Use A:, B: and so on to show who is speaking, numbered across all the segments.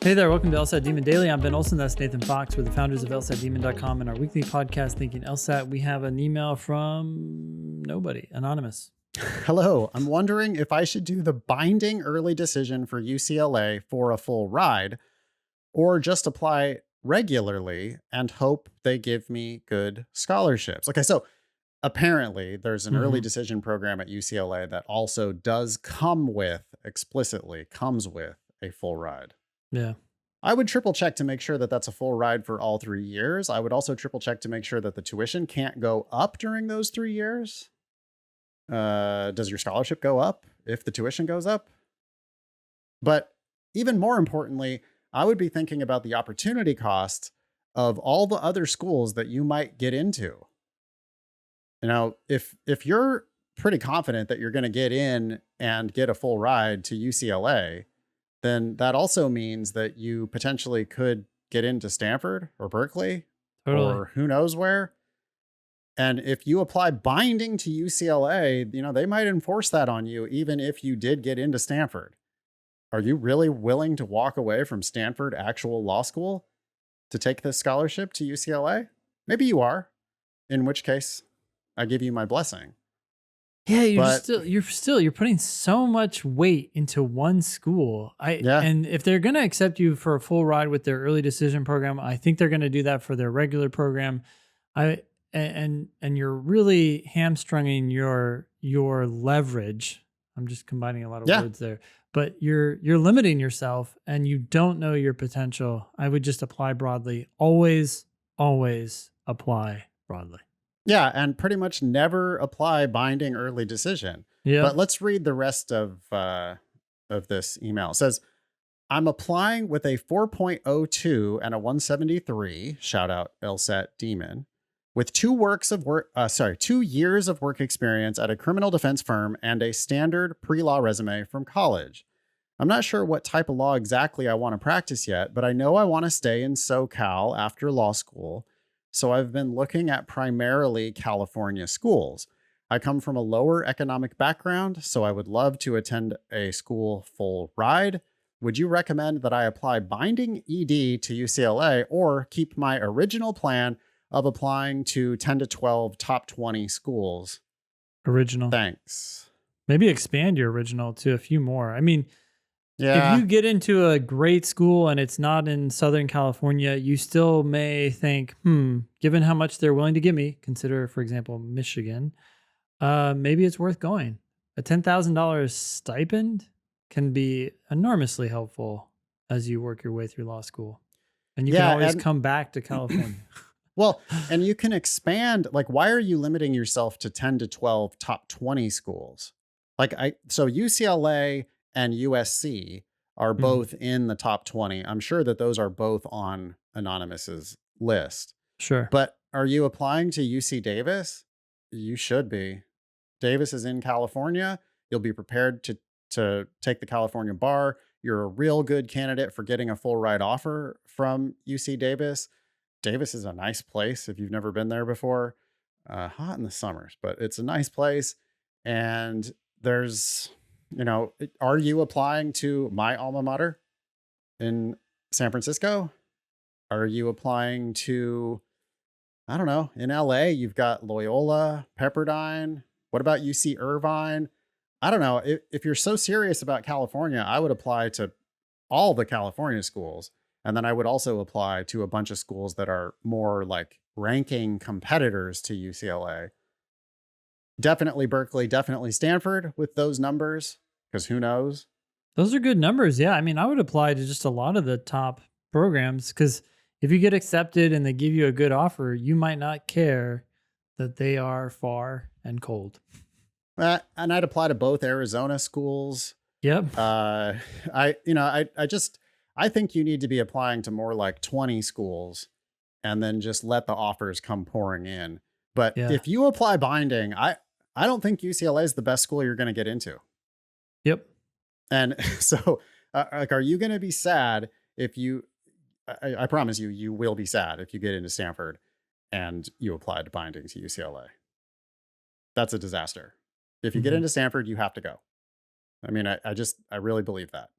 A: Hey there, welcome to LSAT Demon Daily. I'm Ben Olson, that's Nathan Fox. We're the founders of LSATdemon.com and our weekly podcast, Thinking LSAT. We have an email from nobody, anonymous.
B: Hello, I'm wondering if I should do the binding early decision for UCLA for a full ride or just apply regularly and hope they give me good scholarships. Okay, so apparently there's an early decision program at UCLA that also does explicitly comes with a full ride.
A: Yeah.
B: I would triple check to make sure that that's a full ride for all 3 years. I would also triple check to make sure that the tuition can't go up during those 3 years. Does your scholarship go up if the tuition goes up? But even more importantly, I would be thinking about the opportunity cost of all the other schools that you might get into. You know, if you're pretty confident that you're going to get in and get a full ride to UCLA, then that also means that you potentially could get into Stanford or Berkeley or who knows where. And if you apply binding to UCLA, they might enforce that on you, even if you did get into Stanford. Are you really willing to walk away from Stanford actual law school to take this scholarship to UCLA? Maybe you are, in which case I give you my blessing.
A: Yeah, you're putting so much weight into one school. And if they're going to accept you for a full ride with their early decision program, I think they're going to do that for their regular program. And you're really hamstringing your leverage. I'm just combining a lot of words there, but you're limiting yourself and you don't know your potential. I would just apply broadly. Always apply broadly.
B: Yeah, and pretty much never apply binding early decision.
A: Yeah.
B: But let's read the rest of this email. It says, I'm applying with a 4.02 and a 173, shout out LSAT Demon, with 2 years of work experience at a criminal defense firm and a standard pre-law resume from college. I'm not sure what type of law exactly I want to practice yet, but I know I want to stay in SoCal after law school. So I've been looking at primarily California schools. I come from a lower economic background, so I would love to attend a school full ride. Would you recommend that I apply binding ED to UCLA or keep my original plan of applying to 10 to 12 top 20 schools?
A: Original.
B: Thanks.
A: Maybe expand your original to a few more. I mean,
B: yeah.
A: If you get into a great school and it's not in Southern California, you still may think, given how much they're willing to give me, consider, for example, Michigan, maybe it's worth going. A $10,000 stipend can be enormously helpful as you work your way through law school. And you can always come back to California.
B: Well, and you can expand. Like, why are you limiting yourself to 10 to 12 top 20 schools? So UCLA and USC are both in the top 20. I'm sure that those are both on Anonymous's list.
A: Sure.
B: But are you applying to UC Davis? You should be. Davis is in California. You'll be prepared to take the California bar. You're a real good candidate for getting a full ride offer from UC Davis. Davis is a nice place if you've never been there before. Hot in the summers, but it's a nice place. And there's... are you applying to my alma mater in San Francisco? Are you applying to, I don't know, in LA, you've got Loyola, Pepperdine. What about UC Irvine? I don't know. If you're so serious about California, I would apply to all the California schools. And then I would also apply to a bunch of schools that are more like ranking competitors to UCLA. Definitely Berkeley, definitely Stanford with those numbers, because who knows?
A: Those are good numbers. Yeah. I mean, I would apply to just a lot of the top programs because if you get accepted and they give you a good offer, you might not care that they are far and cold.
B: And I'd apply to both Arizona schools.
A: Yep.
B: I think you need to be applying to more like 20 schools and then just let the offers come pouring in. But if you apply binding, I don't think UCLA is the best school you're going to get into.
A: Yep.
B: And so, are you going to be sad if you, I promise you will be sad if you get into Stanford and you apply to binding to UCLA. That's a disaster. If you get into Stanford, you have to go. I mean, I really believe that.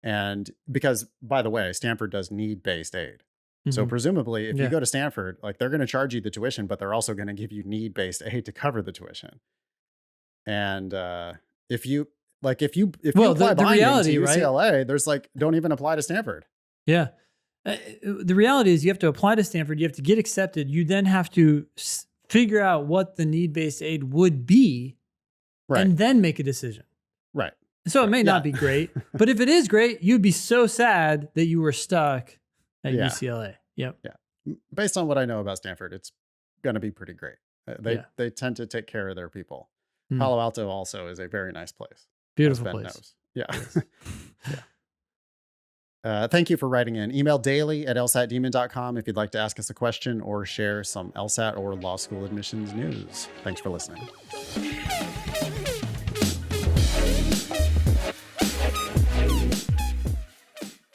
B: And because, by the way, Stanford does need-based aid. So presumably if you go to Stanford, like they're going to charge you the tuition, but they're also going to give you need-based aid to cover the tuition. And if you apply binding to UCLA, right? There's like, don't even apply to Stanford.
A: Yeah. The reality is you have to apply to Stanford. You have to get accepted. You then have to figure out what the need-based aid would be, right, and then make a decision.
B: Right.
A: So it may not be great, but if it is great, you'd be so sad that you were stuck at UCLA. Yep.
B: Yeah. Based on what I know about Stanford, it's going to be pretty great. They tend to take care of their people. Palo Alto also is a very nice place.
A: Beautiful place. Knows.
B: Yeah. Yeah. Thank you for writing in. Email daily@lsatdemon.com if you'd like to ask us a question or share some LSAT or law school admissions news. Thanks for listening.